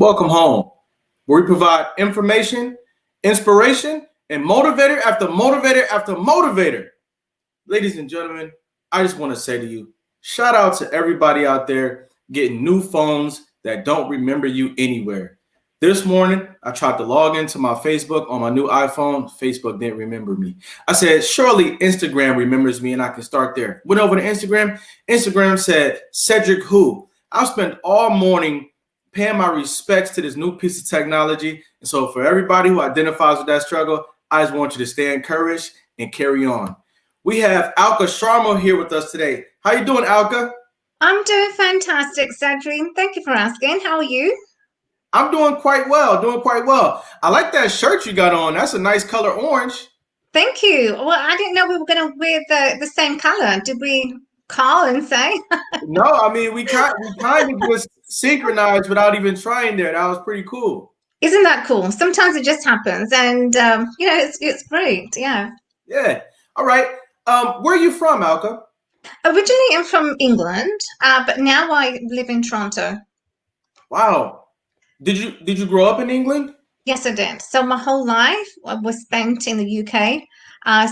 Welcome home, where we provide information, inspiration, and motivator after motivator after motivator. Ladies and gentlemen, I just want to say to you, shout out to everybody out there getting new phones that don't remember you anywhere. This morning, I tried to log into my Facebook on my new iPhone. Facebook didn't remember me. I said, surely Instagram remembers me and I can start there. Went over to Instagram. Instagram said, Cedric who? I'll spend all morning paying my respects to this new piece of technology. And so for everybody who identifies with that struggle, I just want you to stay encouraged and carry on. We have Alka Sharma here with us today. How you doing, Alka? I'm doing fantastic, Cedric. Thank you for asking. How are you? I'm doing quite well. I like that shirt you got on. That's a nice color, orange. Thank you. Well, I didn't know we were going to wear the same color. Did we call and say? No, I mean, we kind of just synchronized without even trying there. That was pretty cool. Isn't that cool? Sometimes it just happens, and it's great. Yeah. Yeah. All right. Where are you from, Alka? Originally, I'm from England, but now I live in Toronto. Wow. Did you grow up in England? Yes, I did. So my whole life was spent in the UK,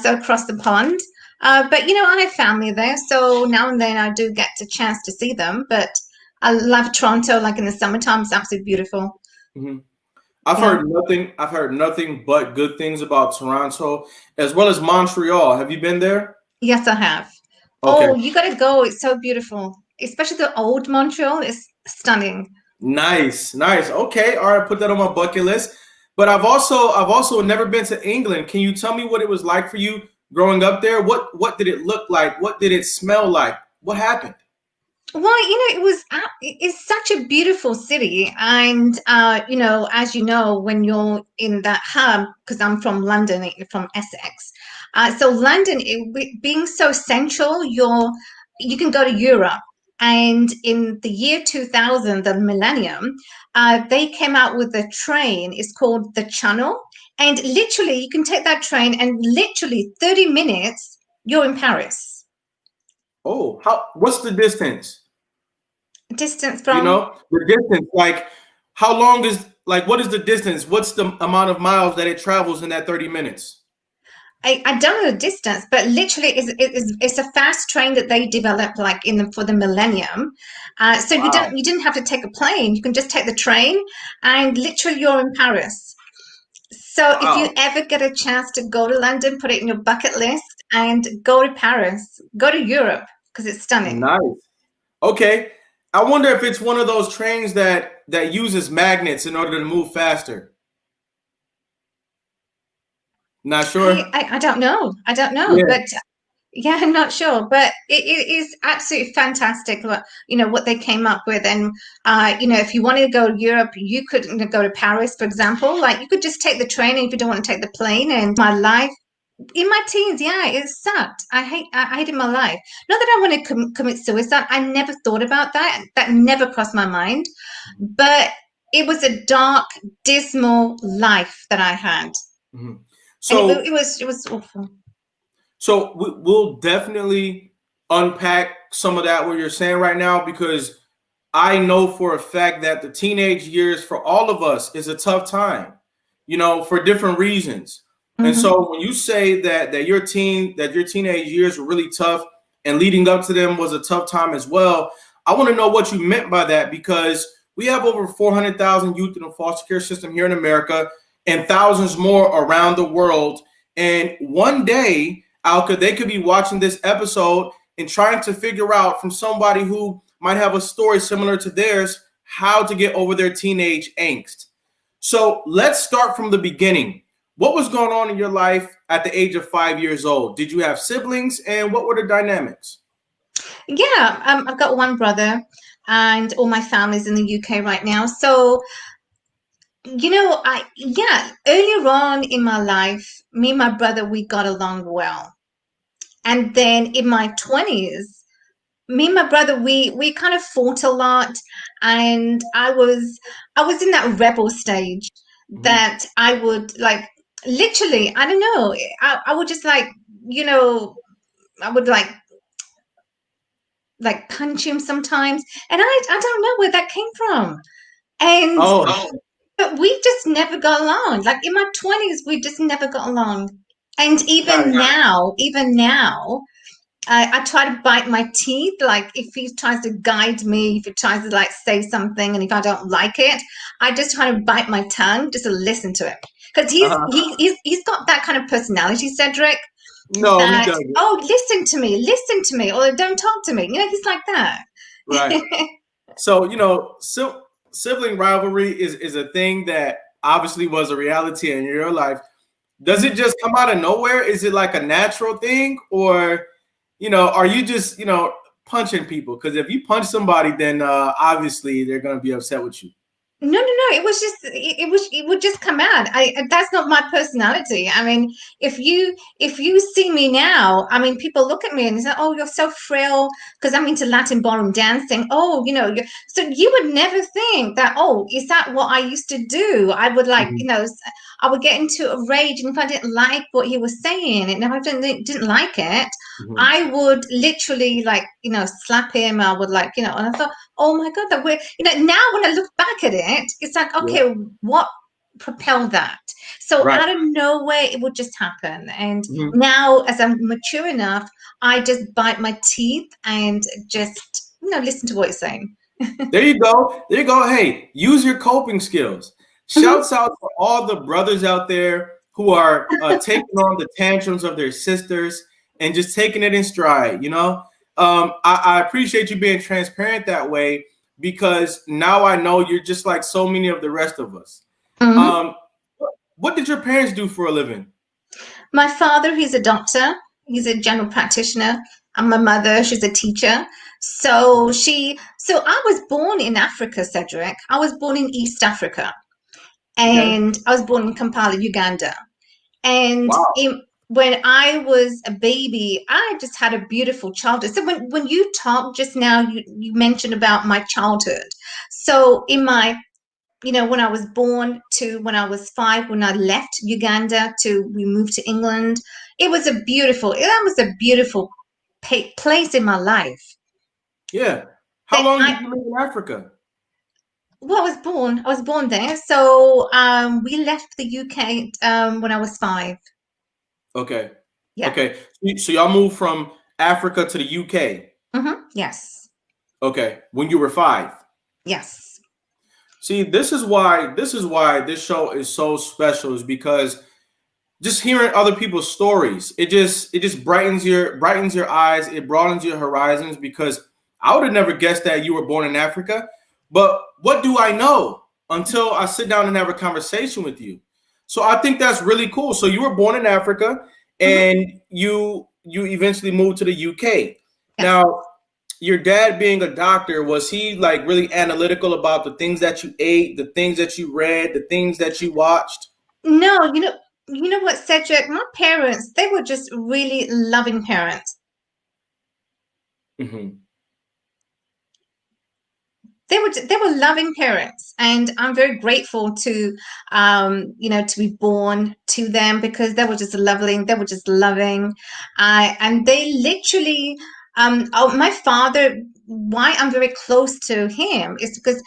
so across the pond. But I have family there, so now and then I do get a chance to see them. But I love Toronto, like in the summertime, it's absolutely beautiful. Mm-hmm. I've heard nothing but good things about Toronto as well as Montreal. Have you been there? Yes, I have. Okay. Oh, you got to go. It's so beautiful, especially the old Montreal is stunning. Nice. Okay, all right, put that on my bucket list. But I've also never been to England. Can you tell me what it was like for you growing up there? What did it look like? What did it smell like? What happened? Well, it's such a beautiful city, and as you know, when you're in that hub, because I'm from London, from Essex, so London, being so central, you can go to Europe, and in the year 2000, the millennium, they came out with a train. It's called the Channel, and literally, you can take that train, and literally 30 minutes, you're in Paris. Oh, what's the distance? Distance You from. know, the distance, like how long is like what is the distance? What's the amount of miles that it travels in that 30 minutes? I don't know the distance, but literally it's a fast train that they developed like for the millennium. So Wow. you didn't have to take a plane. You can just take the train and literally you're in Paris. So if you Wow. ever get a chance to go to London, put it in your bucket list and go to Paris, go to Europe because it's stunning. Nice. Okay. I wonder if it's one of those trains that uses magnets in order to move faster. Not sure. I don't know. I don't know, Yeah. but yeah, I'm not sure, but it is absolutely fantastic what they came up with. And if you wanted to go to Europe, you could go to Paris, for example. Like you could just take the train if you don't want to take the plane. And my life in my teens, yeah, it sucked. I hated my life. Not that I want to commit suicide. I never thought about that. That never crossed my mind. But it was a dark, dismal life that I had. Mm-hmm. And So it was awful. So we'll definitely unpack some of that what you're saying right now, because I know for a fact that the teenage years for all of us is a tough time, for different reasons. And Hmm. so when you say that your teenage years were really tough and leading up to them was a tough time as well, I want to know what you meant by that, because we have over 400,000 youth in the foster care system here in America and thousands more around the world. And one day, Alka, they could be watching this episode and trying to figure out from somebody who might have a story similar to theirs how to get over their teenage angst. So let's start from the beginning. What was going on in your life at the age of 5 years old? Did you have siblings, and what were the dynamics? Yeah, I've got one brother, and all my family's in the UK right now. So, earlier on in my life, me and my brother, we got along well. And then in my 20s, me and my brother, we kind of fought a lot, and I was in that rebel stage Mm-hmm. that I would like literally, I don't know, I would just you know, I would like punch him sometimes, and I don't know where that came from. And Oh, but we just never got along. Like in my 20s, we just never got along. And got it. even now, I try to bite my teeth. Like if he tries to guide me, if he tries to like say something, and if I don't like it, I just try to bite my tongue just to listen to him. Because Uh-huh. he's got that kind of personality, Cedric, No, he that, doesn't. oh, listen to me, or don't talk to me. You know, he's like that. Right. So, sibling rivalry is a thing that obviously was a reality in your life. Does it just come out of nowhere? Is it like a natural thing, or are you just punching people? Because if you punch somebody, then obviously they're gonna be upset with you. No. It was just it would just come out. That's not my personality. I mean, if you see me now, I mean, people look at me and say, "Oh, you're so frail," because I'm into Latin ballroom dancing. Oh, so you would never think that. Oh, is that what I used to do? I would like, Mhm. I would get into a rage, and if I didn't like what he was saying, and if I didn't like it, Mhm. I would literally like, slap him. I would like, and I thought, oh my God, that we're, now when I look back at it, it's like, Yeah. okay, what propelled that? So Right. out of nowhere, it would just happen. And Mhm. now, as I'm mature enough, I just bite my teeth and just, listen to what you're saying. There you go. There you go. Hey, use your coping skills. Mhm. Shouts out to all the brothers out there who are taking on the tantrums of their sisters and just taking it in stride. I appreciate you being transparent that way, because now I know you're just like so many of the rest of us. Mhm. Um, what did your parents do for a living? My father, he's a doctor. He's a general practitioner. And my mother, she's a teacher. So I was born in Africa, Cedric. I was born in East Africa. Okay. And I was born in Kampala, Uganda. And Wow. when I was a baby, I just had a beautiful childhood. So when you talked just now, you mentioned about my childhood. So in my, when I was born to when I was 5, when I left Uganda to we moved to England, that was a beautiful place in my life. Yeah. How Then long did you live in Africa? I was born there. So we left the UK when I was 5. Okay. Yeah. Okay. So y'all moved from Africa to the UK. Yes. Okay. When you were 5. Yes. See, this is why this show is so special, is because just hearing other people's stories, it just brightens your eyes, it broadens your horizons, because I would have never guessed that you were born in Africa. But what do I know until I sit down and have a conversation with you? So I think that's really cool. So you were born in Africa, Hmm. and you eventually moved to the UK. Yes. Now, your dad being a doctor, was he like really analytical about the things that you ate, the things that you read, the things that you watched? No, you know what, Cedric? My parents, they were just really loving parents. Hmm. They were loving parents, and I'm very grateful to to be born to them, because they were just loving, and they literally my father, why I'm very close to him is because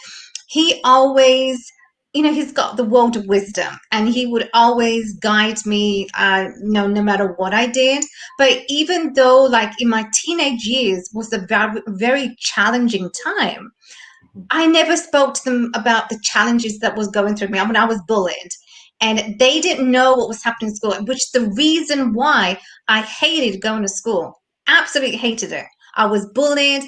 he always, he's got the world of wisdom, and he would always guide me, no matter what I did. But even though, like, in my teenage years was a very, very challenging time, I never spoke to them about the challenges that was going through me. I mean, I was bullied, and they didn't know what was happening in school, which is the reason why I hated going to school. Absolutely hated it. I was bullied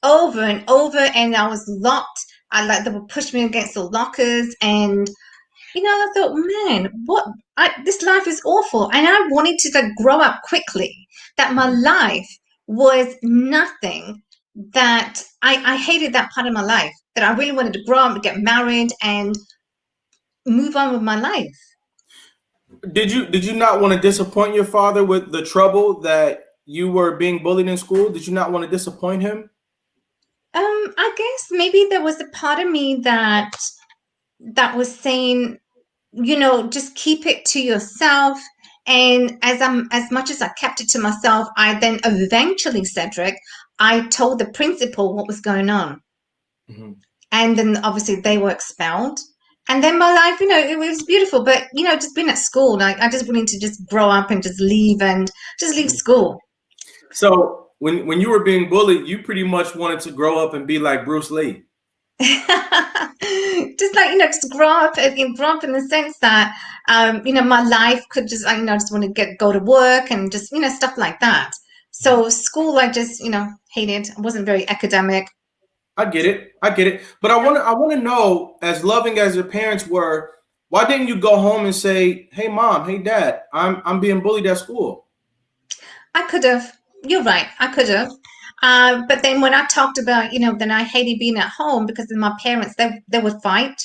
over and over, and I was locked. They would push me against the lockers, and I thought, man, this life is awful, and I wanted to like grow up quickly. That my life was nothing. That I hated that part of my life. That I really wanted to grow up, get married, and move on with my life. Did you not want to disappoint your father with the trouble that you were being bullied in school? Did you not want to disappoint him? I guess maybe there was a part of me that was saying, just keep it to yourself. And as much as I kept it to myself, I then eventually, Cedric, I told the principal what was going on. Hmm. and then obviously they were expelled. And then my life, it was beautiful. But just being at school, like I just wanted to just grow up and just leave school. So when you were being bullied, you pretty much wanted to grow up and be like Bruce Lee. Just like just grow up and grow up in the sense that my life could just just want to go to work and just stuff like that. So school I just hated. I wasn't very academic. I get it. But I want to know, as loving as your parents were, why didn't you go home and say, "Hey mom, hey dad, I'm being bullied at school"? I could have. You're right. I could have. But then when I talked about, then I hated being at home because my parents, they would fight.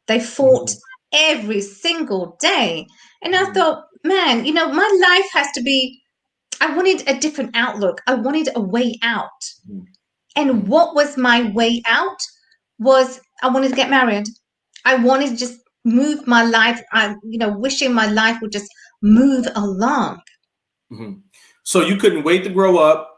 They fought every single day. And I thought, man, my life has to be, I wanted a different outlook. I wanted a way out. And what was my way out was I wanted to get married. I wanted to just move my life. Wishing my life would just move along. So you couldn't wait to grow up.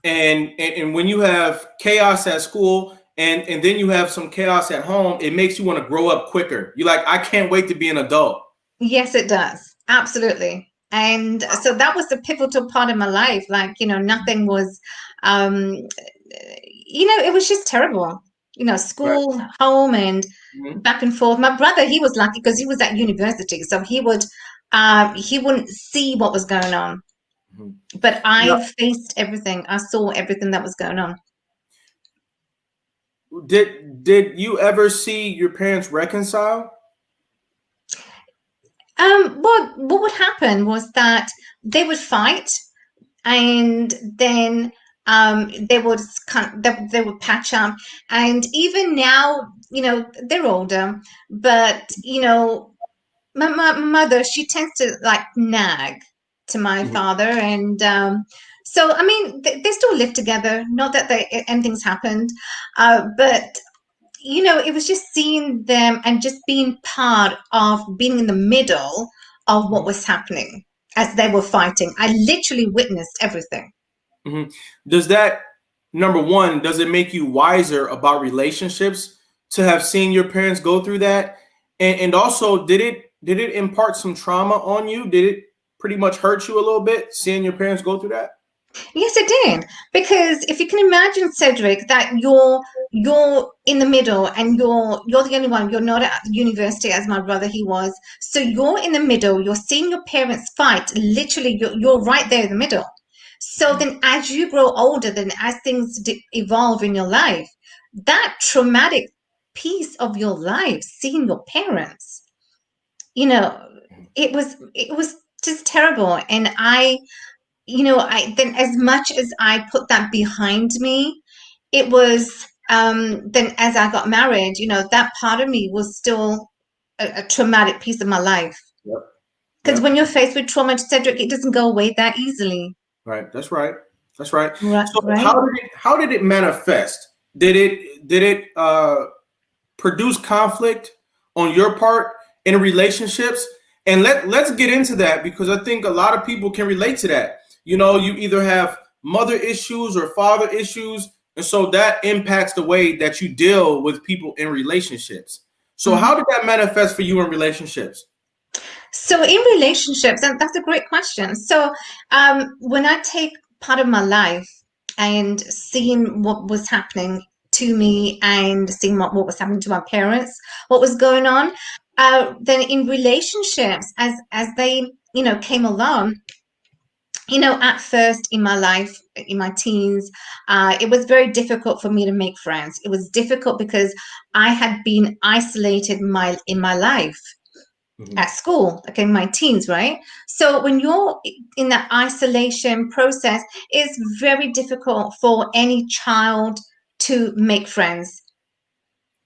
And when you have chaos at school and then you have some chaos at home, it makes you want to grow up quicker. You're like, I can't wait to be an adult. Yes, it does. Absolutely. And so that was the pivotal part of my life. Like, nothing was, it was just terrible. School, right. Home, and back and forth. My brother, he was lucky because he was at university. So he wouldn't see what was going on. But I faced everything. I saw everything that was going on. Did you ever see your parents reconcile? What would happen was that they would fight, and then they would patch up. And even now, they're older, but my mother, she tends to like nag to my father, and so I mean they still live together, not that anything's happened, but it was just seeing them and just being part of being in the middle of what was happening as they were fighting. I literally witnessed everything. Does that, number one, does it make you wiser about relationships to have seen your parents go through that? And also, did it impart some trauma on you? Did it pretty much hurt you a little bit seeing your parents go through that? Yes, it did. Because if you can imagine, Cedric, that you're in the middle and you're the only one, you're not at university as my brother, he was. So you're in the middle, you're seeing your parents fight, literally you're right there in the middle. So then as you grow older, then as things evolve in your life, that traumatic piece of your life, seeing your parents, it was just terrible. And I then as much as I put that behind me, it was then as I got married, that part of me was still a traumatic piece of my life. Because when you're faced with trauma, Cedric, it doesn't go away that easily. Right. That's right. That's right. Right. So how did it manifest? Did it produce conflict on your part in relationships? And let's get into that, because I think a lot of people can relate to that. You either have mother issues or father issues, and so that impacts the way that you deal with people in relationships. So how did that manifest for you in relationships? So in relationships, and that's a great question. So when I take part of my life and seeing what was happening to me and seeing what was happening to my parents, what was going on, then in relationships, as they came along, at first in my life, in my teens, it was very difficult for me to make friends. It was difficult because I had been isolated in my life. At school, like in my teens, right? So when you're in that isolation process, it's very difficult for any child to make friends.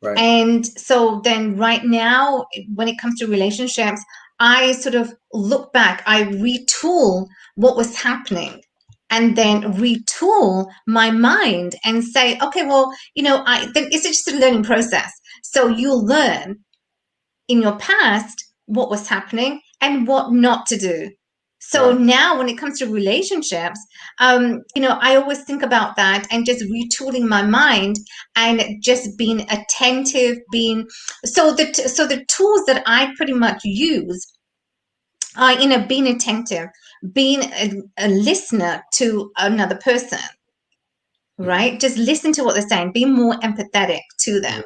Right. And so then right now, when it comes to relationships, I sort of look back, I retool what was happening, and then retool my mind and say, okay, well, then it's just a learning process. So you'll learn in your past what was happening and what not to do. So now when it comes to relationships, I always think about that and just retooling my mind and just being attentive, so the tools that I pretty much use are, being attentive, being a listener to another person, right? Just listen to what they're saying, be more empathetic to them.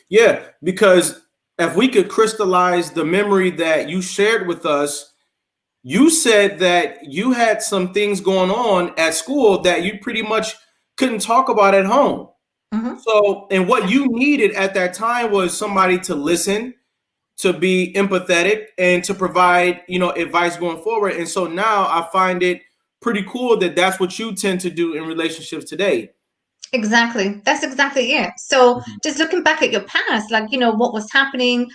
Yeah, because if we could crystallize the memory that you shared with us, you said that you had some things going on at school that you pretty much couldn't talk about at home. So, and what you needed at that time was somebody to listen, to be empathetic, and to provide, advice going forward. And so now I find it pretty cool that that's what you tend to do in relationships today. Exactly. That's exactly it. So just looking back at your past, like, what was happening,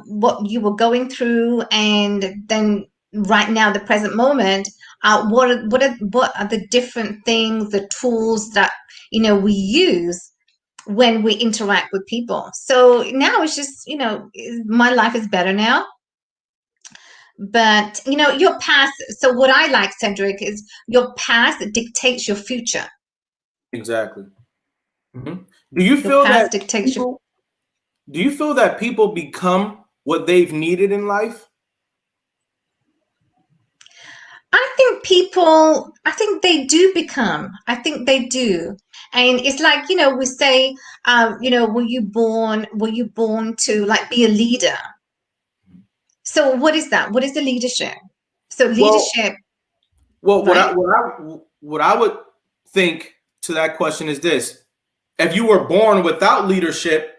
what you were going through, and then right now, the present moment, what are the different things, the tools that, we use when we interact with people. So now it's just, my life is better now. But, your past. So what I like, Cedric, is your past dictates your future. Exactly. Do you feel that people become what they've needed in life? I think they do become. I think they do. And it's like, we say, were you born to like be a leader? So what is that? What is the leadership? So leadership. Well, what I would think to that question is this: if you were born without leadership,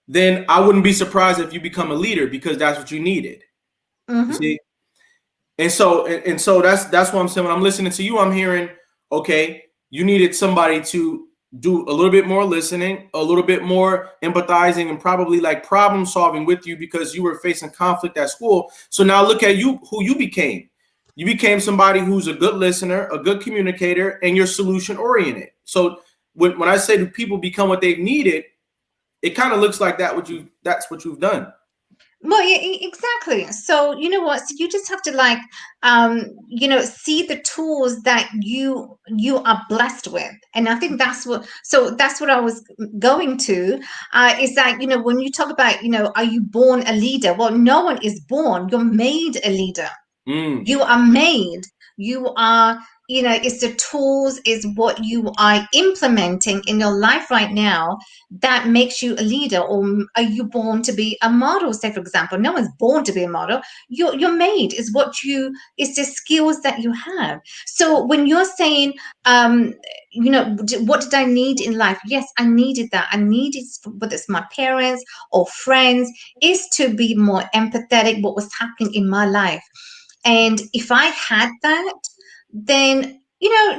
then I wouldn't be surprised if you become a leader, because that's what you needed. You see? And so that's what I'm saying. When I'm listening to you, I'm hearing, okay, you needed somebody to do a little bit more listening, a little bit more empathizing, and probably like problem solving with you, because you were facing conflict at school. So now look at you, who you became. You became somebody who's a good listener, a good communicator, and you're solution oriented. So when I say do people become what they've needed, it kind of looks like that's what you've done. Well, yeah, exactly. So you know what? So you just have to like, see the tools that you are blessed with, and I think that's what. So that's what I was going to. Is that, when you talk about, are you born a leader? Well, no one is born. You're made a leader. You are made. You are. It's the tools, is what you are implementing in your life right now that makes you a leader. Or are you born to be a model? Say, for example, no one's born to be a model. You're made. It's it's the skills that you have. So when you're saying, what did I need in life? Yes, I needed that. I needed, whether it's my parents or friends, is to be more empathetic what was happening in my life. And if I had that, then,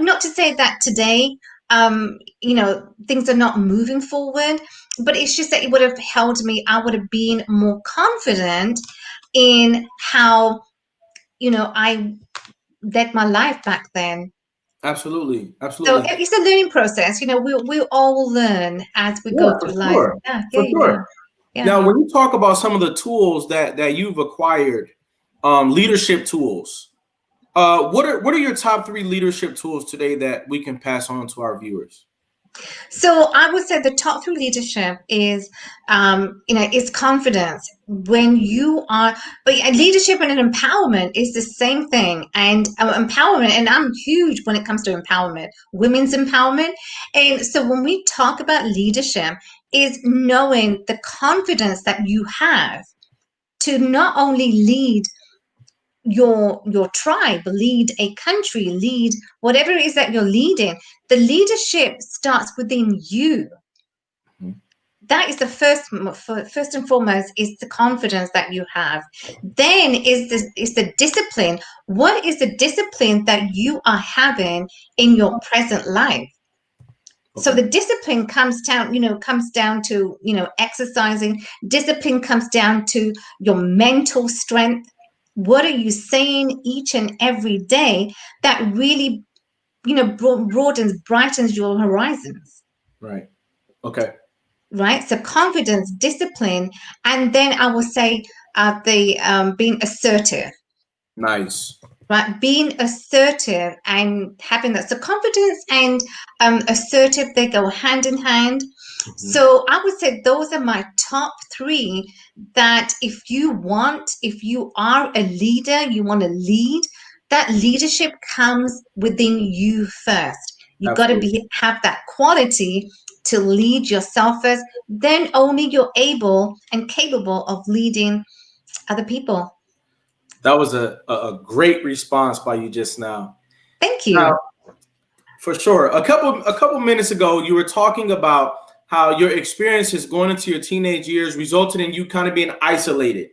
not to say that today, things are not moving forward, but it's just that it would have held me. I would have been more confident in how, I led my life back then. Absolutely. So it's a learning process. We all learn as we go through life. Sure. For sure. Yeah. Now, when you talk about some of the tools that you've acquired, leadership tools, what are your top 3 leadership tools today that we can pass on to our viewers? So I would say the top 3 leadership is, is confidence. When you are, but leadership and empowerment is the same thing. And empowerment, and I'm huge when it comes to empowerment, women's empowerment. And so when we talk about leadership, is knowing the confidence that you have to not only lead your tribe, lead a country, lead whatever it is that you're leading. The leadership starts within you. That is the first and foremost, is the confidence that you have. Then is the discipline. What is the discipline that you are having in your present life? So the discipline comes down to, exercising. Discipline comes down to your mental strength. What are you saying each and every day that really, brightens your horizons? Right. Okay. Right. So confidence, discipline, and then I will say being assertive. Nice. right? Being assertive and having that. So confidence and assertive, they go hand in hand. So I would say those are my top three, that if you are a leader, you want to lead, that leadership comes within you first. You got to have that quality to lead yourself first. Then only you're able and capable of leading other people. That was a great response by you just now. Thank you. Now, for sure. A couple minutes ago, you were talking about how your experiences going into your teenage years resulted in you kind of being isolated.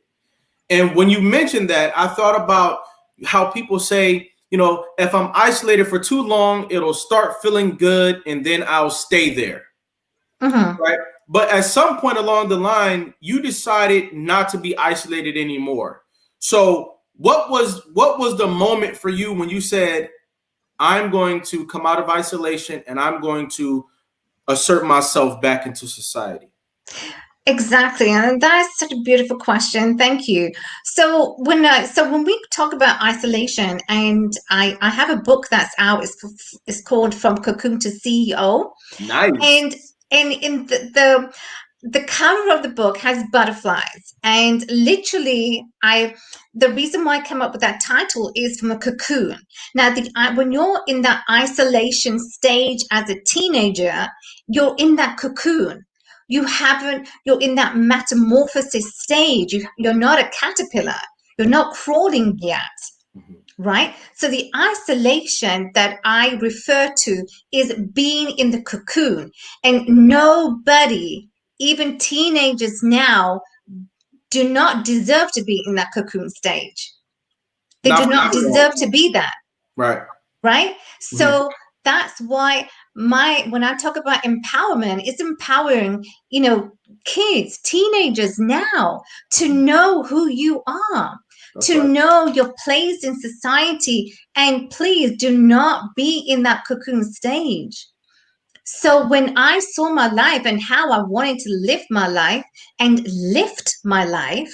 And when you mentioned that, I thought about how people say, you know, if I'm isolated for too long, it'll start feeling good and then I'll stay there. Right. But at some point along the line, you decided not to be isolated anymore. So what was the moment for you when you said, I'm going to come out of isolation and I'm going to assert myself back into society? Exactly, and that's such a beautiful question. Thank you. So when we talk about isolation, and I have a book that's out. It's called From Cocoon to CEO. Nice. And in the cover of the book has butterflies, and literally the reason why I came up with that title is from a cocoon. Now, when you're in that isolation stage as a teenager, you're in that cocoon. You're in that metamorphosis stage. You're not a caterpillar. You're not crawling yet. Right? So the isolation that I refer to is being in the cocoon. And nobody, even teenagers now, do not deserve to be in that cocoon stage. They do not deserve to be that. Right. Right? So that's why when I talk about empowerment, it's empowering, kids, teenagers now to know who you are. To know your place in society, and please do not be in that cocoon stage. So when I saw my life and how I wanted to live my life and lift my life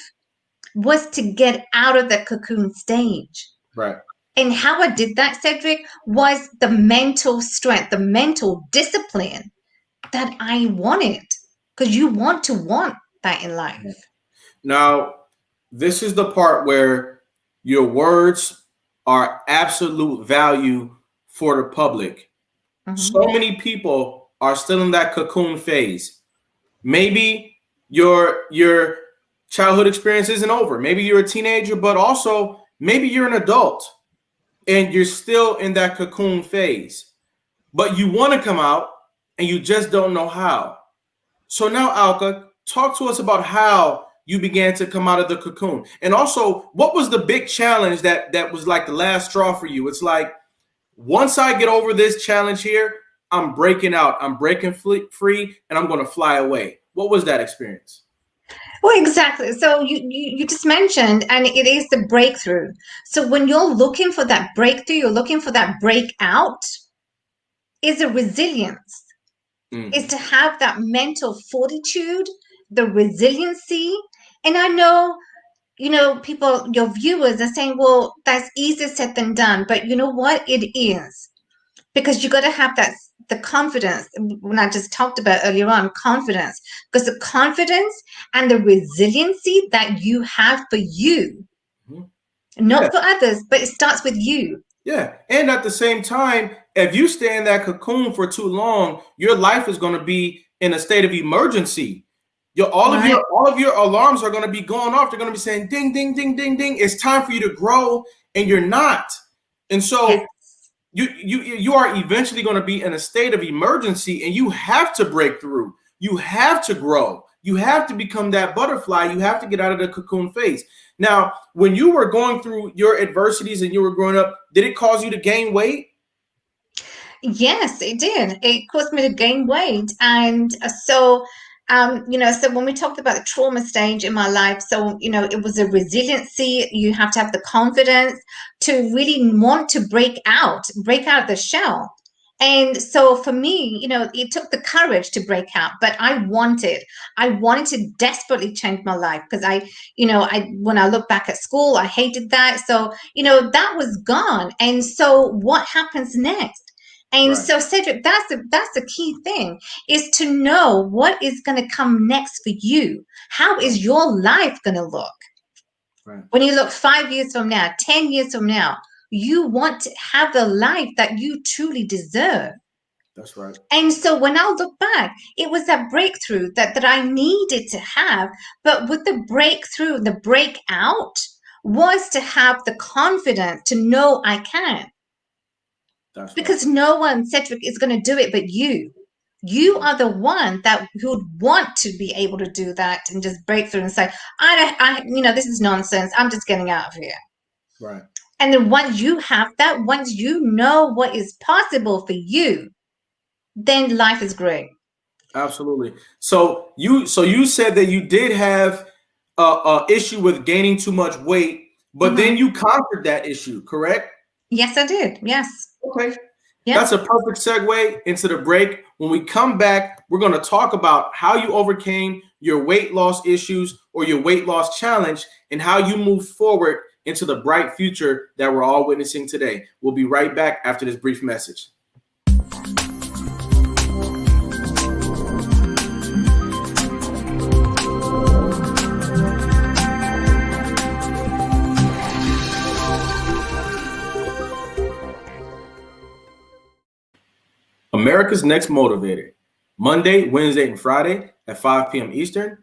was to get out of that cocoon stage. Right. And how I did that, Cedric, was the mental strength, the mental discipline that I wanted, because you want that in life. Now, this is the part where your words are absolute value for the public. So many people are still in that cocoon phase. Maybe your childhood experience isn't over. Maybe you're a teenager, but also maybe you're an adult and you're still in that cocoon phase. But you want to come out and you just don't know how. So now, Alka, talk to us about how you began to come out of the cocoon. And also, what was the big challenge that was like the last straw for you? It's like, once I get over this challenge here, I'm breaking out. I'm breaking free, and I'm going to fly away. What was that experience? Well, exactly. So you just mentioned, and it is the breakthrough. So when you're looking for that breakthrough, you're looking for that breakout, is a resilience. Is to have that mental fortitude, the resiliency. And I know, people, your viewers are saying, well, that's easier said than done. But you know what? It is. Because you got to have the confidence, when I just talked about earlier on, confidence. Because the confidence and the resiliency that you have for you, not for others, but it starts with you. Yeah. And at the same time, if you stay in that cocoon for too long, your life is going to be in a state of emergency. All of your alarms are going to be going off. They're going to be saying, ding, ding, ding, ding, ding. It's time for you to grow, and you're not. And so you are eventually going to be in a state of emergency, and you have to break through. You have to grow. You have to become that butterfly. You have to get out of the cocoon phase. Now, when you were going through your adversities and you were growing up, did it cause you to gain weight? Yes, it did. It caused me to gain weight. And so when we talked about the trauma stage in my life, so, it was a resiliency. You have to have the confidence to really want to break out of the shell. And so for me, it took the courage to break out, but I wanted to desperately change my life because when I look back at school, I hated that. So, that was gone. And so what happens next? And Right. so Cedric, that's the key thing, is to know what is going to come next for you. How Right. is your life going to look? Right. When you look 5 years from now, 10 years from now, you want to have the life that you truly deserve. That's right. And so when I look back, it was that breakthrough that I needed to have. But with the breakthrough, the breakout was to have the confidence to know I can. That's right. Because no one, Cedric, is going to do it but you. You are the one that would want to be able to do that and just break through and say, this is nonsense. I'm just getting out of here. Right. And then once you have that, once you know what is possible for you, then life is great. Absolutely. So you said that you did have a issue with gaining too much weight, but then you conquered that issue, correct? Yes, I did. Yes. Okay. Yeah. That's a perfect segue into the break. When we come back, we're going to talk about how you overcame your weight loss issues or your weight loss challenge and how you move forward into the bright future that we're all witnessing today. We'll be right back after this brief message. America's Next Motivator, Monday, Wednesday, and Friday at 5 p.m. Eastern,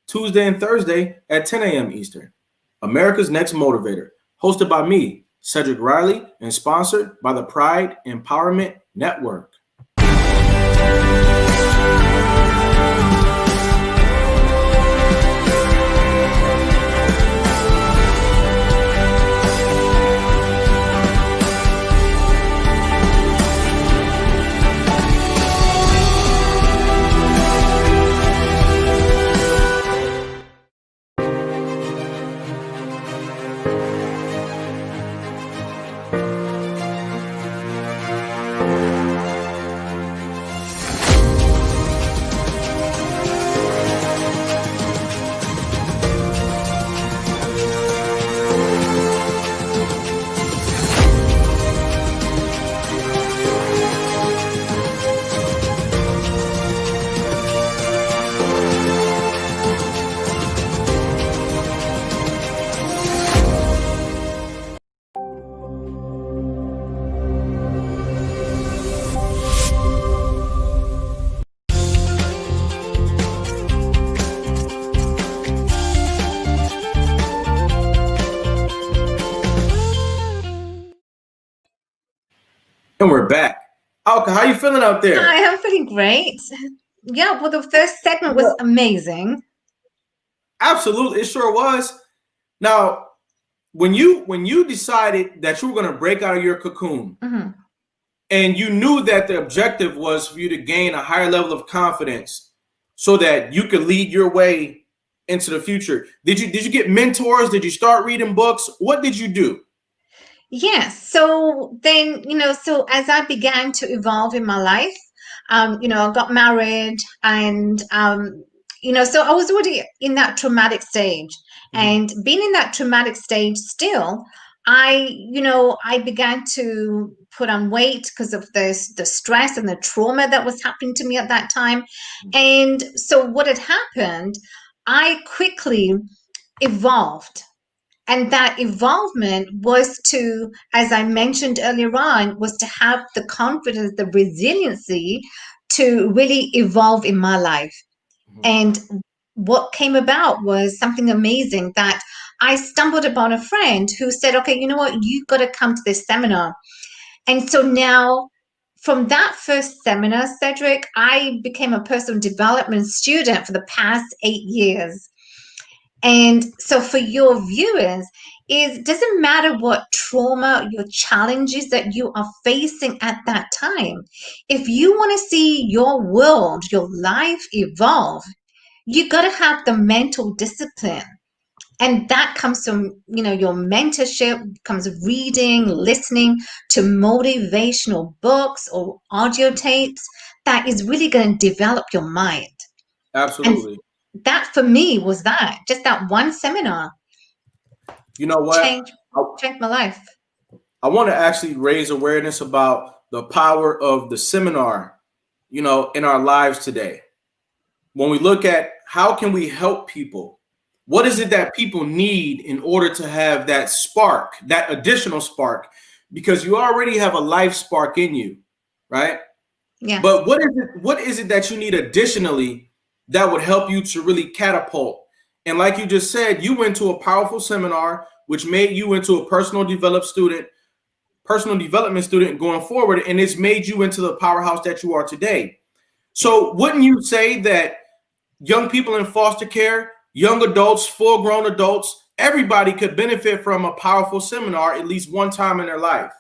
Tuesday and Thursday at 10 a.m. Eastern. America's Next Motivator, hosted by me, Cedric Riley, and sponsored by the Pride Empowerment Network. And we're back. Alka, how you feeling out there? I am feeling great. Yeah, well, the first segment was amazing. Absolutely, it sure was. Now, when you decided that you were going to break out of your cocoon, and you knew that the objective was for you to gain a higher level of confidence so that you could lead your way into the future, did you get mentors? Did you start reading books? What did you do? Yes. So then, so as I began to evolve in my life, I got married and, so I was already in that traumatic stage. And being in that traumatic stage still, I began to put on weight because of the stress and the trauma that was happening to me at that time. And so what had happened, I quickly evolved. And that evolvement was to, as I mentioned earlier on, was to have the confidence, the resiliency to really evolve in my life. And what came about was something amazing, that I stumbled upon a friend who said, okay, you know what, you've got to come to this seminar. And so now, from that first seminar, Cedric, I became a personal development student for the past 8 years. And so for your viewers, it doesn't matter what trauma, your challenges that you are facing at that time. If you want to see your world, your life evolve, you got to have the mental discipline And that comes from, your mentorship, comes reading, listening to motivational books or audio tapes that is really going to develop your mind. And Absolutely. that for me was that, just that one seminar You know what? changed my life. I want to actually raise awareness about the power of the seminar, in our lives today. When we look at how can we help people, what is it that people need in order to have that spark, that additional spark? Because you already have a life spark in you, right? Yes. But what is it that you need additionally that would help you to really catapult? And like you just said, you went to a powerful seminar, which made you into a personal development student going forward, and it's made you into the powerhouse that you are today. So wouldn't you say that young people in foster care, young adults, full-grown adults, everybody could benefit from a powerful seminar at least one time in their life?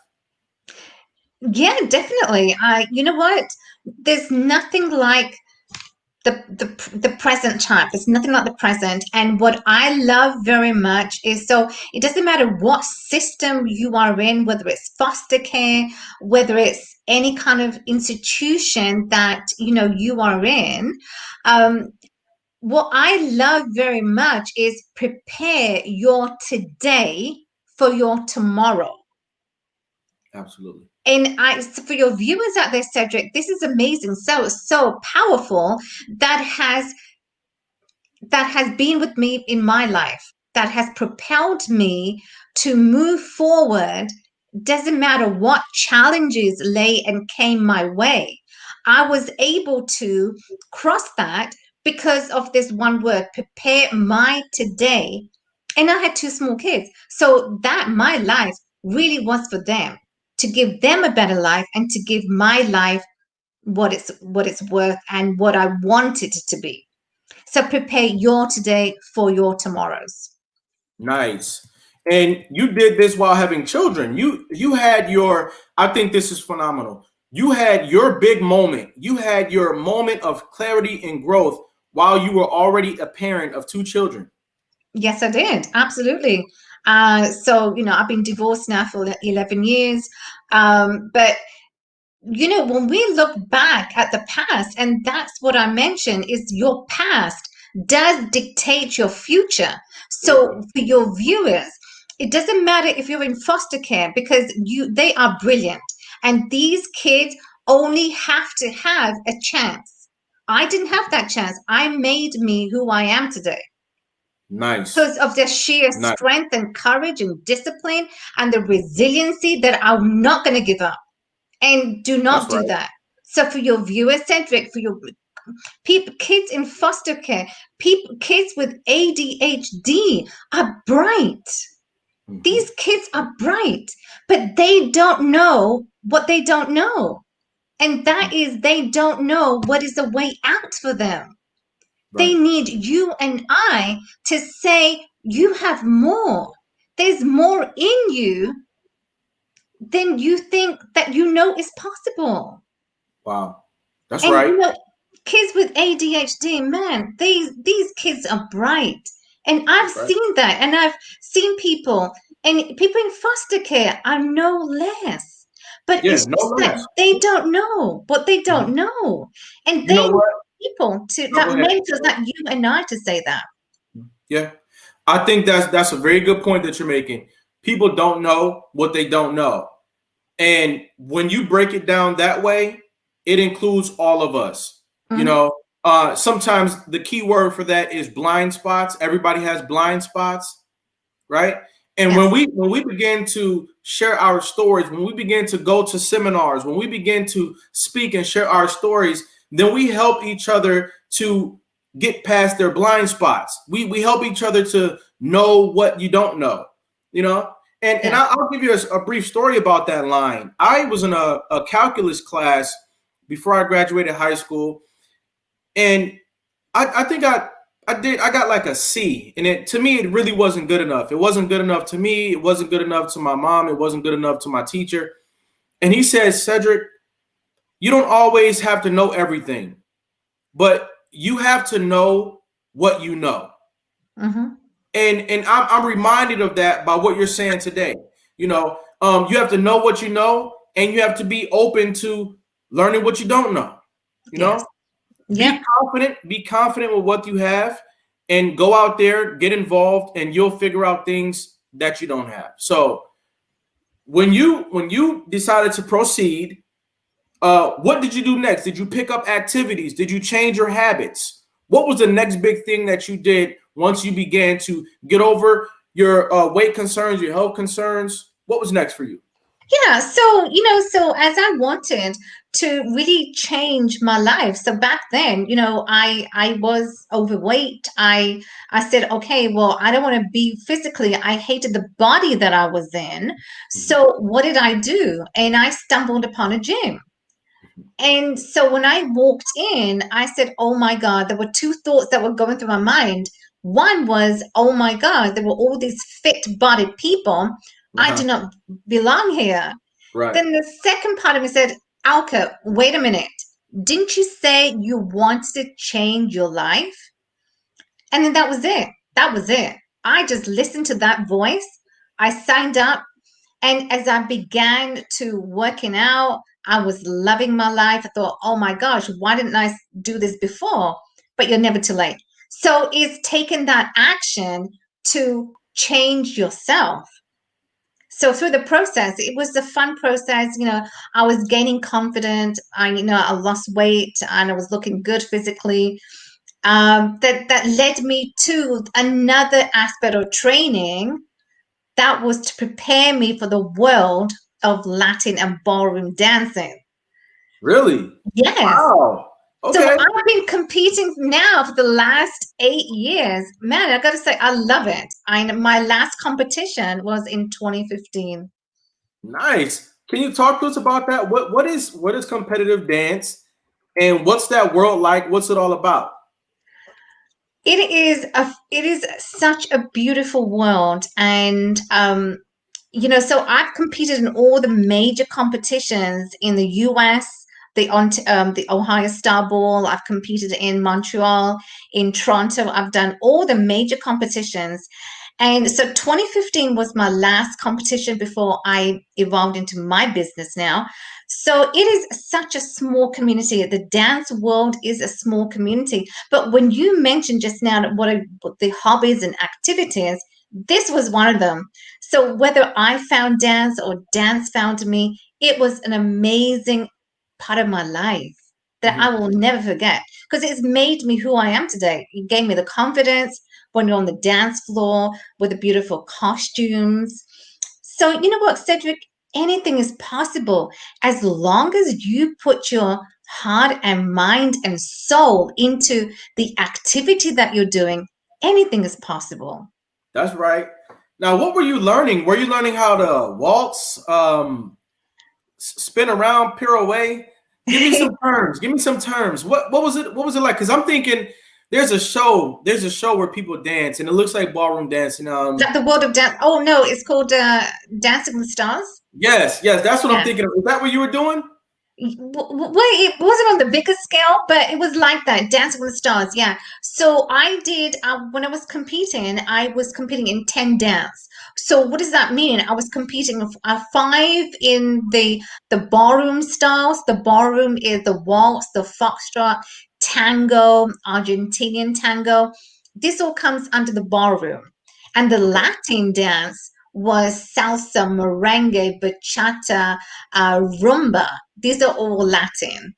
Yeah, definitely. You know what? There's nothing like the present time. There's nothing like the present. And what I love very much is, so it doesn't matter what system you are in, whether it's foster care, whether it's any kind of institution that you are in. What I love very much is prepare your today for your tomorrow. Absolutely. And for your viewers out there, Cedric, this is amazing, so powerful, that has been with me in my life, that has propelled me to move forward. Doesn't matter what challenges lay and came my way, I was able to cross that because of this one word: prepare my today. And I had two small kids, so that my life really was for them, to give them a better life and to give my life what it's worth and what I wanted it to be. So prepare your today for your tomorrows. Nice. And you did this while having children. You had your, I think this is phenomenal. You had your big moment. You had your moment of clarity and growth while you were already a parent of two children. Yes, I did. Absolutely. So, I've been divorced now for 11 years. But when we look back at the past, and that's what I mentioned, is your past does dictate your future. So for your viewers, it doesn't matter if you're in foster care, because they are brilliant. And these kids only have to have a chance. I didn't have that chance. I made me who I am today. Nice. Because of their sheer Nice. strength and courage and discipline and the resiliency that I'm not going to give up. And do not do that. So for your viewers, Cedric, for your kids in foster care, kids with ADHD are bright. Mm-hmm. These kids are bright, but they don't know what they don't know. And that is, they don't know what is the way out for them. Right. They need you and I to say, you have more. There's more in you than you think that is possible. Wow. That's and, right. Kids with ADHD, man, these kids are bright. And I've seen that. And I've seen people in foster care are no less. But it's just that they don't know what they don't know. And they need people mentors like you and I to say that. Yeah. I think that's a very good point that you're making. People don't know what they don't know. And when you break it down that way, it includes all of us. Mm-hmm. Sometimes the key word for that is blind spots. Everybody has blind spots, right? And yes. when we begin to share our stories, when we begin to go to seminars, when we begin to speak and share our stories, then we help each other to get past their blind spots. We help each other to know what you don't know, And I'll give you a brief story about that line. I was in a calculus class before I graduated high school, and I think I got like a C, and to me it really wasn't good enough. It wasn't good enough to me. It wasn't good enough to my mom. It wasn't good enough to my teacher. And he says, Cedric, you don't always have to know everything, but you have to know what you know. Mm-hmm. And I'm reminded of that by what you're saying today. You know, you have to know what you know, and you have to be open to learning what you don't know. You Yes. know, Yep. be confident with what you have, and go out there, get involved, and you'll figure out things that you don't have. So when you decided to proceed, what did you do next? Did you pick up activities? Did you change your habits? What was the next big thing that you did once you began to get over your weight concerns, your health concerns? What was next for you? Yeah, so so as I wanted to really change my life, so back then, I was overweight. I said, okay, well, I don't want to be physically. I hated the body that I was in. Mhm. So what did I do? And I stumbled upon a gym. And so when I walked in, I said, oh my God, there were two thoughts that were going through my mind. One was, oh my God, there were all these fit bodied people. I Uh-huh. do not belong here. Right. Then the second part of me said, Alka, wait a minute. Didn't you say you wanted to change your life? And then that was it. That was it. I just listened to that voice. I signed up. And as I began to working out, I was loving my life. I thought, oh my gosh, why didn't I do this before? But you're never too late. So it's taking that action to change yourself. So through the process, it was a fun process. I was gaining confidence. I lost weight and I was looking good physically. That led me to another aspect of training that was to prepare me for the world of Latin and ballroom dancing. Really? Yes. Wow. So Okay. I've been competing now for the last 8 years. Man, I got to say, I love it. My last competition was in 2015. Nice. Can you talk to us about that? What is competitive dance, and what's that world like? What's it all about? It is such a beautiful world, and so I've competed in all the major competitions in the US, the Ohio Star Bowl. I've competed in Montreal, in Toronto. I've done all the major competitions. And so 2015 was my last competition before I evolved into my business now. So it is such a small community. The dance world is a small community. But when you mentioned just now what the hobbies and activities, this was one of them. So whether I found dance or dance found me, it was an amazing part of my life that Mhm. I will never forget because it's made me who I am today. It gave me the confidence when you're on the dance floor with the beautiful costumes. So you know what, Cedric? Anything is possible as long as you put your heart and mind and soul into the activity that you're doing. Anything is possible. That's right. Now, what were you learning? Were you learning how to waltz, spin around, pirouette? Give me some terms. Give me some terms. What was it? What was it like? Because I'm thinking there's a show. There's a show where people dance, and it looks like ballroom dancing. Like the world of dance. Oh no, it's called Dancing with the Stars. Yes, yes, that's what I'm Yeah. thinking of. Is that what you were doing? Well, it wasn't on the bigger scale, but it was like that, Dancing with the Stars. Yeah. So I did when I was competing in 10 dance. So what does that mean? I was competing five in the ballroom styles. The ballroom is the waltz, the foxtrot, tango, Argentinian tango. This all comes under the ballroom. And the Okay. Latin dance was salsa, merengue, bachata, rumba. These are all Latin.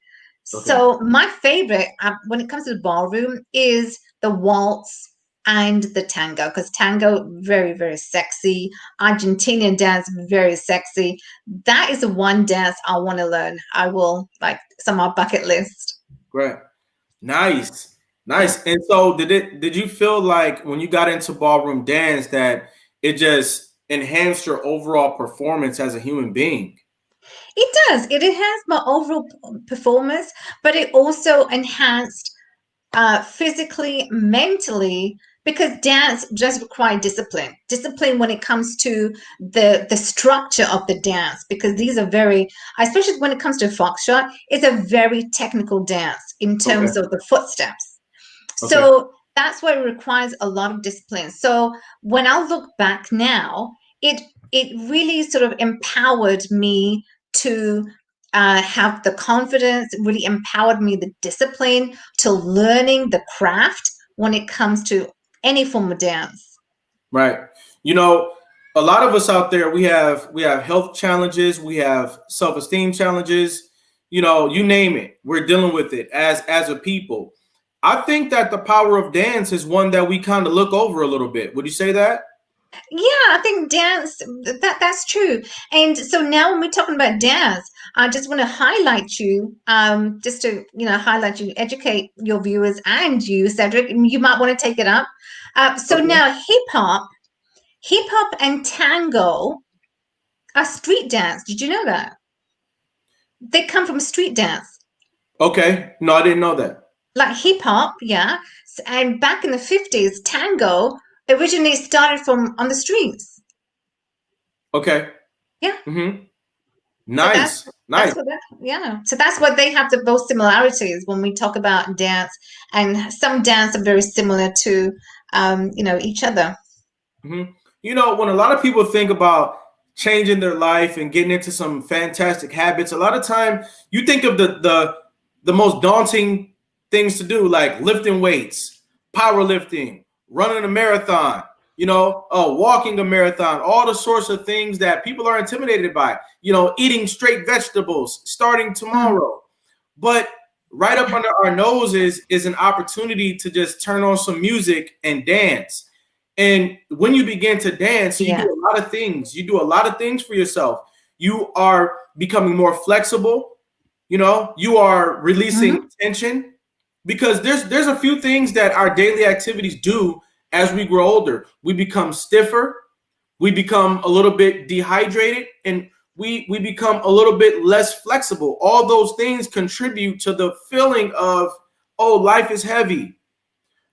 Okay. So my favorite when it comes to the ballroom is the waltz and the tango because tango very very sexy. Argentinian dance very sexy. That is the one dance I want to learn. I will like some on my bucket list. Great. Nice. Yeah. Nice. And so did you feel like when you got into ballroom dance that it just enhanced your overall performance as a human being? It does. It enhanced my overall performance, but it also enhanced physically, mentally, because dance does require discipline. Discipline when it comes to the structure of the dance, because these are very, especially when it comes to foxtrot, it's a very technical dance in Okay. terms of the footsteps. Okay. So that's why it requires a lot of discipline. So when I look back now, it really sort of empowered me to have the confidence, really empowered me the discipline to learning the craft when it comes to any form of dance. Right. You know, a lot of us out there, we have health challenges, we have self-esteem challenges, you know, you name it. We're dealing with it as a people. I think that the power of dance is one that we kind of look over a little bit. Would you say that? Yeah, I think dance, that's true. And so now when we're talking about dance, I just want to highlight you, just to, highlight you, educate your viewers and you, Cedric, and you might want to take it up. So Okay. now hip hop and tango are street dance. Did you know that? They come from street dance. Okay. No, I didn't know that. Like hip hop, yeah. And back in the 50s, tango originally started from on the streets. Okay. Yeah. Mm-hmm. So that's Nice. Nice. that's what that yeah. So that's what they have, the those similarities when we talk about dance, and some dance are very similar to each other. Mm-hmm. You know, when a lot of people think about changing their life and getting into some fantastic habits, a lot of time you think of the most daunting things to do, like lifting weights, powerlifting, running a marathon, walking a marathon, all the sorts of things that people are intimidated by, eating straight vegetables starting Mm, tomorrow. But right up under our noses is an opportunity to just turn on some music and dance. And when you begin to dance, you do yeah. a lot of things. You do a lot of things for yourself. You are becoming more flexible. You are releasing Hmm. tension, because there's a few things that our daily activities do as we grow older. We become stiffer, we become a little bit dehydrated, and we become a little bit less flexible. All those things contribute to the feeling of, oh, life is heavy.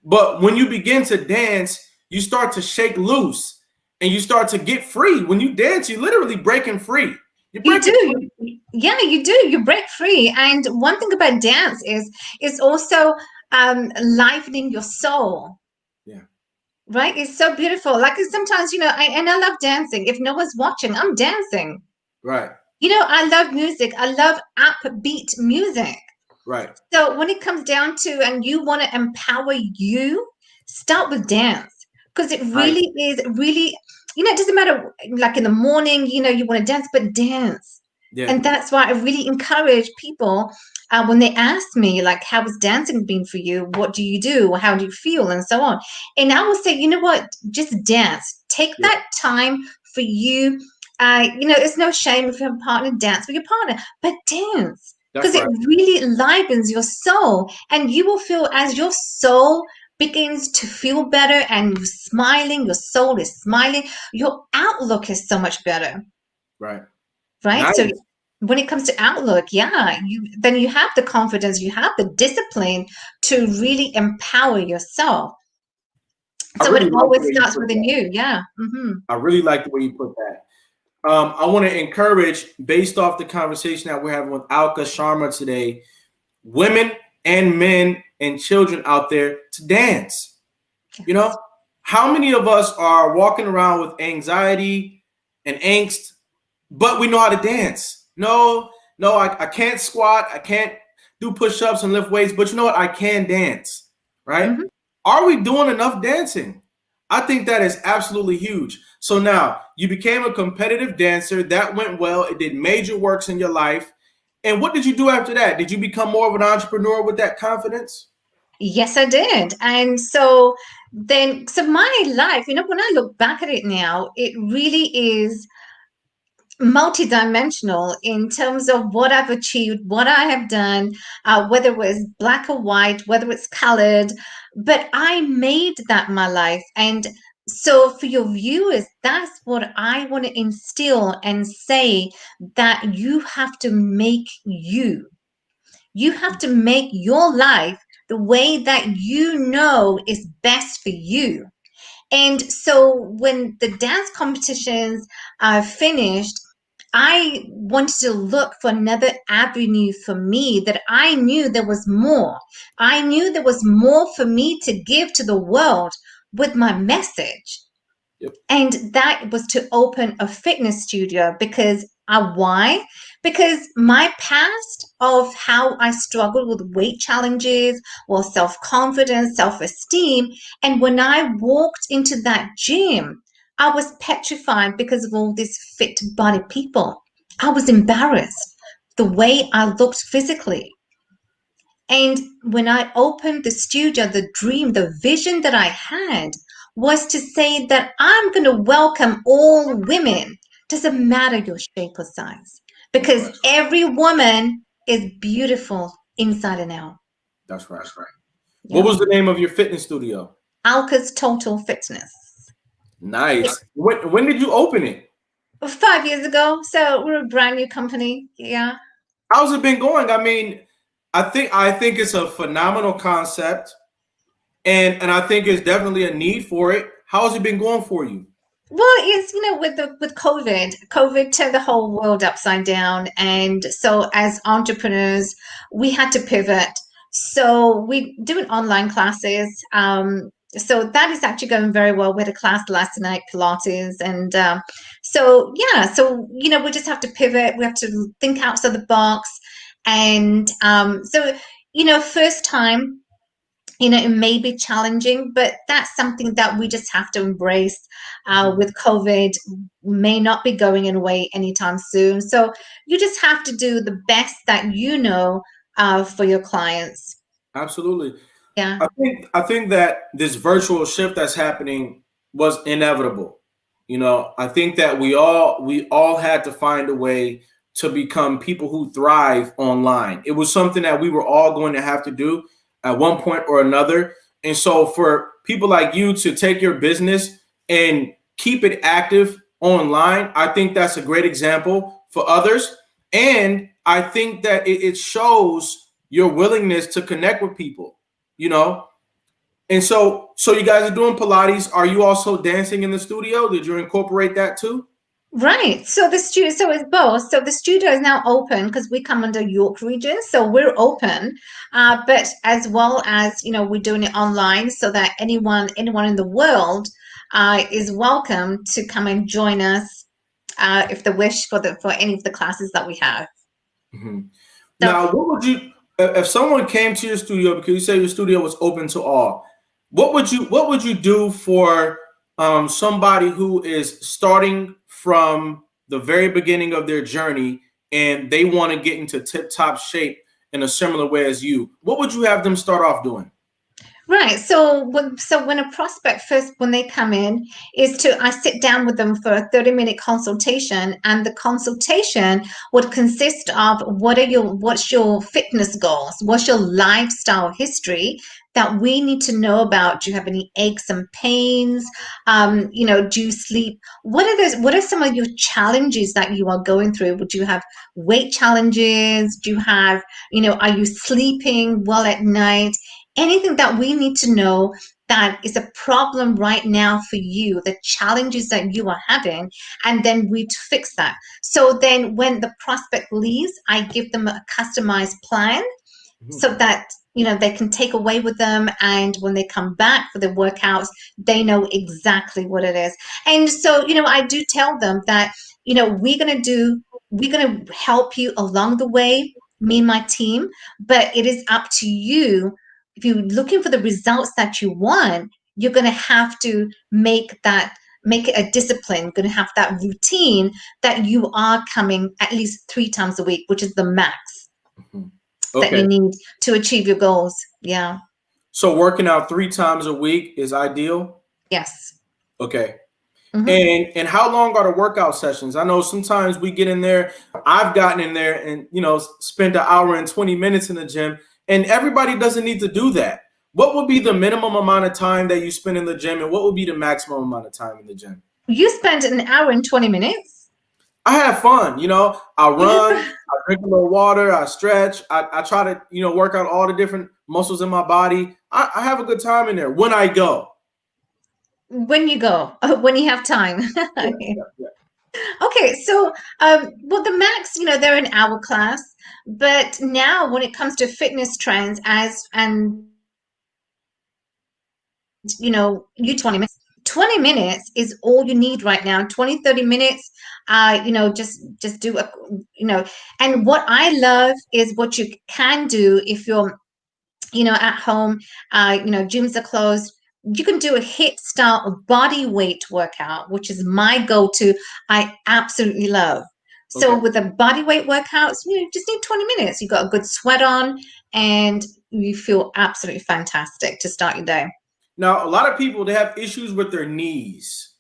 But when you begin to dance, you start to shake loose and you start to get free. When you dance, you're literally breaking free. You're You breaking do. free. Yeah, you do. You break free. And one thing about dance is it's also livening your soul. Yeah. Right? It's so beautiful. Like sometimes, I love dancing. If no one's watching, I'm dancing. Right. I love music. I love upbeat music. Right. So when it comes down to, and you want to empower you, start with dance, because it Nice. really is really, it doesn't matter, like in the morning, you want to dance, but dance. Yeah. And that's why I really encourage people when they ask me, like, how has dancing been for you? What do you do? How do you feel? And so on. And I will say, you know what? Just dance. Take Yeah. that time for you. It's no shame if you have a partner, dance with your partner, but dance, That's because it right. really livens your soul, and you will feel as your soul begins to feel better and you're smiling, your soul is smiling, your outlook is so much better, Right. right? So Nice. when it comes to outlook, yeah, you have the confidence, you have the discipline to really empower yourself. I So it really like the always way you starts put within that. you. Yeah. Hmm. I really like the way you put that. I want to encourage, based off the conversation that we're having with Alka Sharma today, women and men and children out there to dance. You know, Yes. how many of us are walking around with anxiety and angst, but we know how to dance? No, no, I can't squat. I can't do push-ups and lift weights, but you know what? I can dance, right? Hmm. Are we doing enough dancing? I think that is absolutely huge. So now you became a competitive dancer. That went well. It did major works in your life. And what did you do after that? Did you become more of an entrepreneur with that confidence? Yes, I did. And so then, so my life, when I look back at it now, it really is multidimensional in terms of what I've achieved, what I have done, whether it was black or white, whether it's colored, but I made that my life. And so for your viewers, that's what I want to instill and say, that you have to make you. You have to make your life the way that you know is best for you. And so when the dance competitions are finished, I wanted to look for another avenue for me, that I knew there was more. I knew there was more for me to give to the world with my message. Yep. And that was to open a fitness studio. Because why? Because my past of how I struggled with weight challenges, or self-confidence, self-esteem, and when I walked into that gym, I was petrified because of all these fit body people. I was embarrassed the way I looked physically. And when I opened the studio, the dream, the vision that I had was to say that I'm going to welcome all women. Doesn't matter your shape or size, because every woman is beautiful inside and out. That's right. Yeah. What was the name of your fitness studio? ALKA'S Total Fitness. Nice. When did you open it? 5 years ago. So we're a brand new company. Yeah. How's it been going? I mean, I think it's a phenomenal concept, and I think it's definitely a need for it. How has it been going for you? Well, it's, with COVID turned the whole world upside down, and so as entrepreneurs, we had to pivot. So we doing online classes. So that is actually going very well. We had a class last night, Pilates, and so yeah. So we just have to pivot. We have to think outside the box, and so first time. It may be challenging, but that's something that we just have to embrace. With COVID, may not be going away anytime soon. So you just have to do the best that for your clients. Absolutely. Yeah. I think that this virtual shift that's happening was inevitable. I think that we all had to find a way to become people who thrive online. It was something that we were all going to have to do at one point or another. And so for people like you to take your business and keep it active online, I think that's a great example for others. And I think that it shows your willingness to connect with people, And so you guys are doing Pilates. Are you also dancing in the studio? Did you incorporate that too? Right. So the studio, so it's both. So the studio is now open because we come under York region, so we're open. But as well as we're doing it online, so that anyone in the world is welcome to come and join us if they wish for any of the classes that we have. Mm-hmm. So, Now, what would you if someone came to your studio, because you say your studio was open to all? What would you do for somebody who is starting from the very beginning of their journey and they want to get into tip-top shape in a similar way as you? What would you have them start off doing? right. So when a prospect first, when they come in, I sit down with them for a 30-minute consultation, and the consultation would consist of what's your fitness goals, what's your lifestyle history that we need to know about. Do you have any aches and pains? Do you sleep? What are some of your challenges that you are going through? Would you have weight challenges? Do you have, are you sleeping well at night? Anything that we need to know that is a problem right now for you, the challenges that you are having, and then we fix that. So then when the prospect leaves, I give them a customized plan so that they can take away with them, and when they come back for the workouts, they know exactly what it is. And so I do tell them that we're going to help you along the way, me and my team, but it is up to you. If you're looking for the results that you want, you're going to have to make it a discipline. You're going to have that routine that you are coming at least 3 times a week, which is the max. Okay. That you need to achieve your goals. Yeah. So working out 3 times a week is ideal? Yes. Okay. Mm-hmm. And how long are the workout sessions? I know sometimes we get in there. I've gotten in there and spent 1 hour and 20 minutes in the gym, and everybody doesn't need to do that. What would be the minimum amount of time that you spend in the gym, and what would be the maximum amount of time in the gym? You spent 1 hour and 20 minutes? I have fun, I run, I drink a little water, I stretch, I try to, work out all the different muscles in my body. I have a good time in there when I go. When you go, when you have time. Yeah. Okay, so well, the max, they're an hour class, but now when it comes to fitness trends, you 20 minutes. 20 minutes is all you need right now. 20, 30 minutes, just do and what I love is what you can do if you're at home, gyms are closed. You can do a HIIT style body weight workout, which is my go-to. I absolutely love. Okay. So with the body weight workouts, you just need 20 minutes. You got a good sweat on and you feel absolutely fantastic to start your day. Now, a lot of people, they have issues with their knees.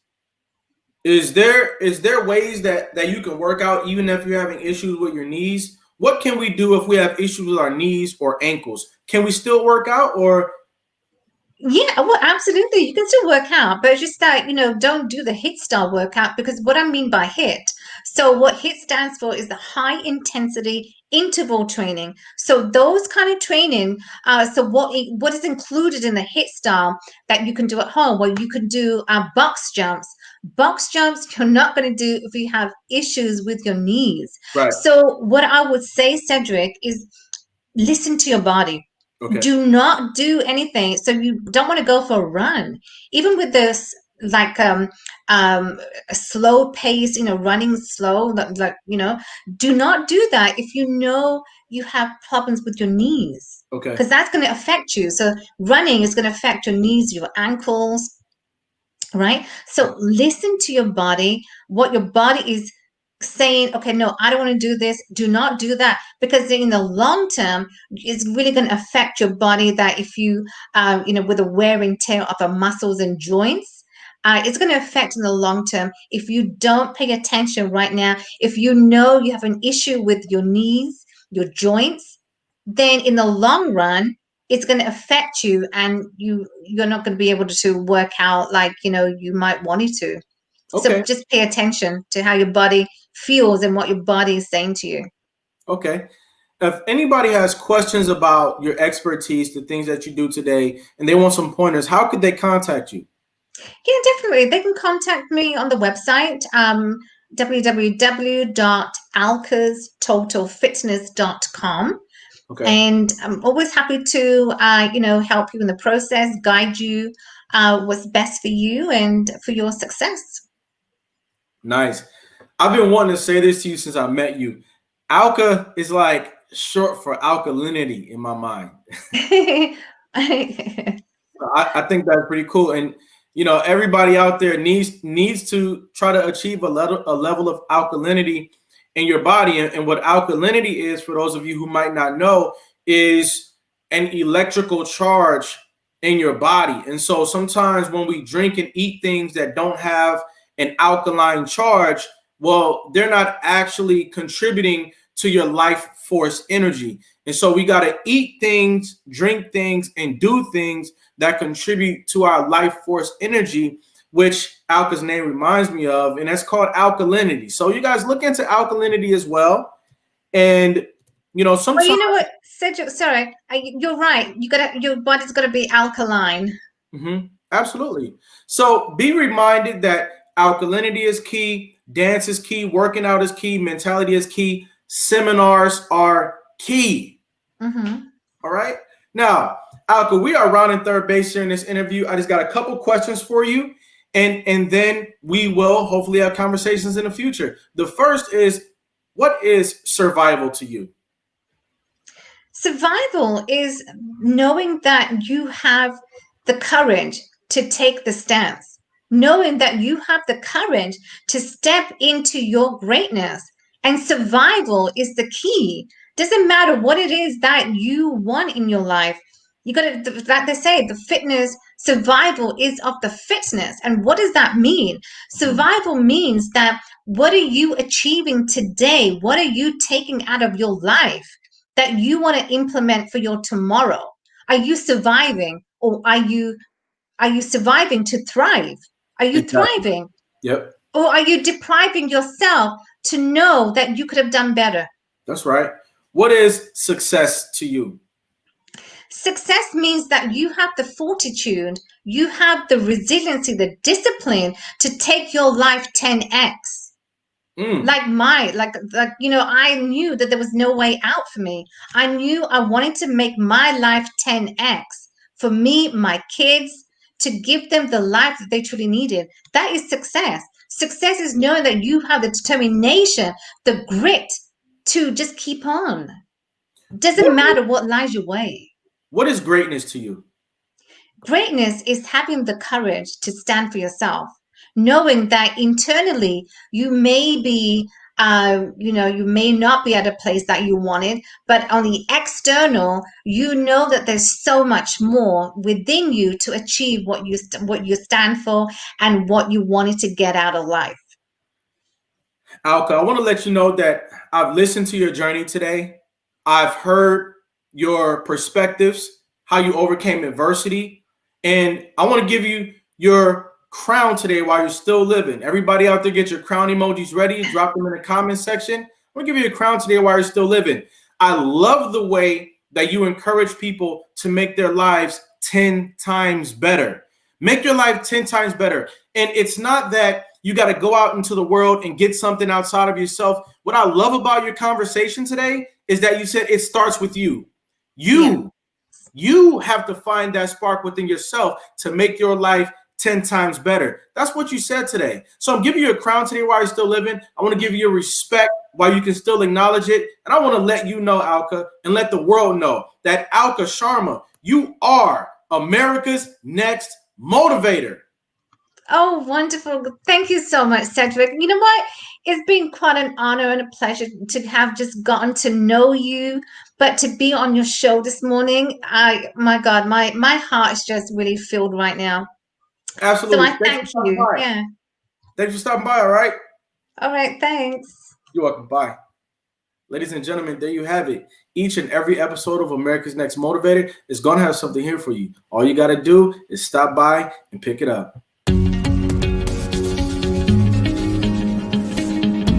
Is there ways that you can work out even if you're having issues with your knees? What can we do if we have issues with our knees or ankles? Can we still work out or Yeah, well, absolutely. You can still work out, but it's just that, don't do the HIIT style workout because what I mean by HIIT, so what HIIT stands for is the high intensity interval training. So those kind of training, so what is included in the HIIT style that you can do at home? Well, you can do box jumps. Box jumps you're not going to do if you have issues with your knees. right? So what I would say, Cedric, is listen to your body. Okay. Do not do anything. So you don't want to go for a run, even with this like a slow pace, running slow, do not do that if you know you have problems with your knees, Okay. because that's going to affect you. So running is going to affect your knees, your ankles, right? So listen to your body, what your body is saying. Okay, no, I don't want to do this. Do not do that, because in the long term, it's really going to affect your body. That if you, with the wear and tear of the muscles and joints, it's going to affect in the long term if you don't pay attention right now. If you know you have an issue with your knees, your joints, then in the long run, it's going to affect you, and you're not going to be able to work out like you might want it to. So Okay. just pay attention to how your body feels and what your body is saying to you. Okay. If anybody has questions about your expertise, the things that you do today, and they want some pointers, how could they contact you? Yeah, definitely. They can contact me on the website, www.alkastotalfitness.com. Okay. And I'm always happy to, help you in the process, guide you what's best for you and for your success. Nice. I've been wanting to say this to you since I met you. Alka is like short for alkalinity in my mind. I think that's pretty cool. And everybody out there needs to try to achieve a level of alkalinity in your body. And what alkalinity is, for those of you who might not know, is an electrical charge in your body. And so sometimes when we drink and eat things that don't have an alkaline charge, well, they're not actually contributing to your life force energy. And so we got to eat things, drink things, and do things that contribute to our life force energy, which Alka's name reminds me of, and that's called alkalinity. So you guys look into alkalinity as well. And Well, sometimes you know what, Cedric, sorry, you're right. Your body's got to be alkaline. absolutely. So be reminded that alkalinity is key, dance is key, working out is key, mentality is key, seminars are key. All right. Now, Alka, we are rounding third base here in this interview. I just got a couple questions for you, and then we will hopefully have conversations in the future. The first is, what is survival to you? Survival is knowing that you have the courage to take the stance, knowing that you have the courage to step into your greatness. And survival is the key. Doesn't matter what it is that you want in your life. You got to, like they say, the fitness survival is of the fitness. And what does that mean? Survival means that what are you achieving today? What are you taking out of your life that you want to implement for your tomorrow? Are you surviving, or are you surviving to thrive? Are you Exactly. thriving, Yep. or are you depriving yourself to know that you could have done better? That's right. What is success to you? Success means that you have the fortitude, you have the resiliency, the discipline to take your life 10x. Like, you know, I knew that there was no way out for me. I knew I wanted to make my life 10x for me, my kids, to give them the life that they truly needed. That is success. Success is knowing that you have the determination, the grit to just keep on. Doesn't What, matter what lies your way. what is greatness to you? Greatness is having the courage to stand for yourself, knowing that internally you may be, you know, you may not be at a place that you wanted, but on the external, you know that there's so much more within you to achieve what you stand for and what you wanted to get out of life. Alka, I want to let you know that I've listened to your journey today. I've heard your perspectives, how you overcame adversity. And I want to give you your crown today while you're still living. Everybody out there, get your crown emojis ready. Drop them in the comment section. I'm going to give you a crown today while you're still living. I love the way that you encourage people to make their lives 10 times better. Make your life 10 times better. And it's not that you got to go out into the world and get something outside of yourself. What I love about your conversation today is that you said it starts with you. You have to find that spark within yourself to make your life 10 times better. That's what you said today. So I'm giving you a crown today while you're still living. I want to give you your respect while you can still acknowledge it. And I want to let you know, Alka, and let the world know that Alka Sharma, you are America's next motivator. Oh, wonderful. Thank you so much, Cedric. You know what? It's been quite an honor and a pleasure to have just gotten to know you, but to be on your show this morning, my God, my heart is just really filled right now. Absolutely. So I thank you. Yeah. Thanks for stopping by, all right? All right, thanks. You're welcome. Bye. Ladies and gentlemen, there you have it. Each and every episode of America's Next Motivator is going to have something here for you. All you got to do is stop by and pick it up.